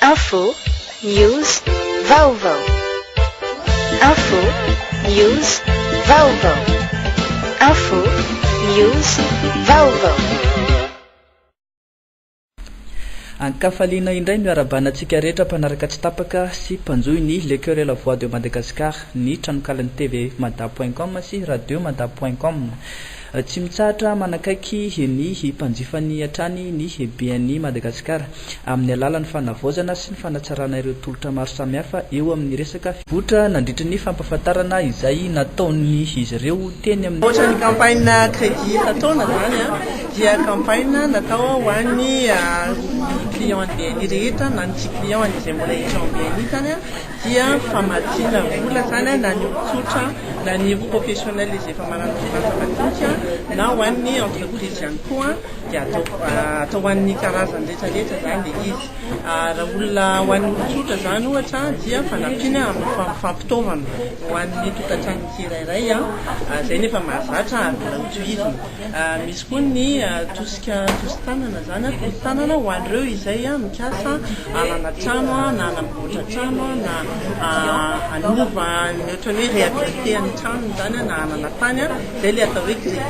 Info, news, vaovao. Info, news, vaovao. Info, news, vaovao. Ankafaliana indray miarabanatsika rehetra mpanaraka tsy tapaka sy mpanjoy ny Le Cœur et la Voix de Madagascar, ny tranokalan'ny TV mada.com sy radio mada.com. Tsy mitsahatra manakaiky ny mpanjifany hatrany ny BNI Madagascar amin'ny alalan'ny fanavaozana sy ny fanatsarana ireo tolotra maro samihafa eo amin'ny resaka votra nandritra ny fampafatarana izay nataony izy ireo teny amin'ny ohatran'ny campagne crédit fataona zany dia campagne natao ho an'ny client BNI rehetra na ny tsy client izay mbola hiditra amin'ny BNI zany dia famatsiana vola zany na ny tsotra na ny professionnel izay efa manana orinasa madinika na ho an'ny entreprise ihany koa dia atao ho an'ny karazany rehetrarehetra zany le izy. Raha olona ho an'ny tsotra zany ohatra dia fanampiana amin'ny fampitaovana ho an'ny tokantrano tsirairay zay nefa mahazatra vola utilizina. Misy koa ny tosika tosi-tanana zany tosi-tanana ho an'ireo izay mikasa anana trano na anamboatra trano na anova ohatran'ny hoe réhabilité ny trano zany na anana tany zay le atao hoe crédit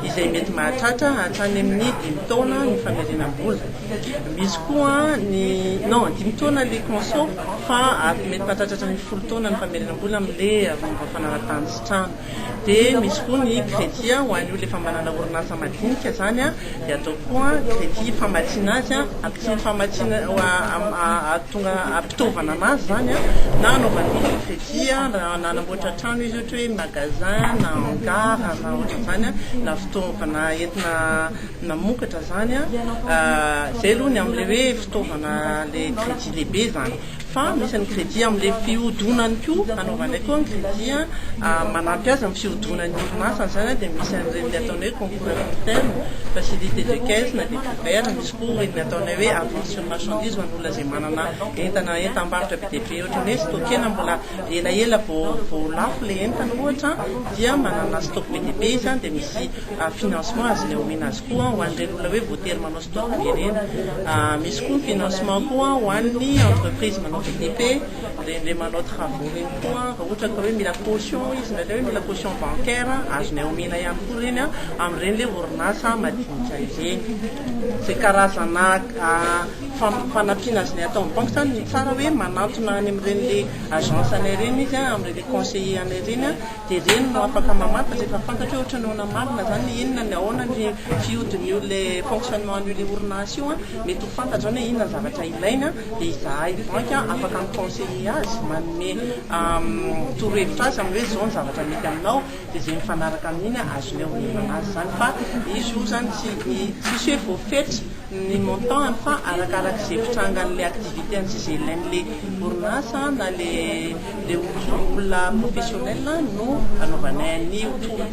izay mety mahatratra hatrany amin'ny 5 taona ny famerenam-bola. Misy koa ny 5 taona le conso fa mety mahatratra ny 10 taona ny famerenam-bola amin'le fananatany sy trano. Dia misy koa ny crédit ho an'io le famanana orinasa madinika zany dia atao koa crédit famatsiana azy sy ny famatsiana tonga ampitaovana anazy zany na anaovany crédit na anamboatra trano izy ohatra hoe magasin na hangar na ohatra zany na fitaovana entina namokatra zany zay aloha ny amin'le hoe fitaovana le crédit lehibe zany. Fa misy ny crédit amin'le fihodonany koa anaovanay koa ny crédit manampy azy amin'ny fihodonany orinasa zany dia misy an'ireny le ataonay hoe concours à court terme, facilité de caisse na découvert. Misy koa ireny ataonay hoe avance sur marchandise ho an'olona izay manana entana entam-barotra be dia be ohatra hoe stockena mbola elaela vao lafo le entana ohatra dia manana stock be dia be izy dia misy financement azy le omena azy koa ho an'ireny olona hoe voatery manao stock be ireny. Misy koa financement koa ho an'ny entreprise manao BTP le manao travaux reny koa raha ohatra ka hoe mila caution izy na hoe mila caution bancaire azonay omena ihany koa reny amin'ireny le orinasa madinika ireny. Zay karazana fanampiana azy ny atao amin'ny banque zany tsara hoe manatona any amin'ireny le agence anay reny izy amin'ireny conseiller anay reny dia reny no afaka mamata zay efa fantatra hoe ohatra ny ahoana marina zany inona ny ahoana ny fiodin'io le fonctionnement an'io le orinasa io mety ho fantatra zany hoe inona ny zavatra ilaina dia izahay banque afaka miconseiller azy manome torohevitra azy amin'ny hoe zao ny zavatra mety aminao dia zay mifanaraka amin'iny azony ao azy zany. Fa izy io zany tsisy hoe voafetra ny montant fa arakaraka izay fitrangan'le activité an'zy izay ilain'le orinasa na le olona professionnel no anaovanay ny tolotra.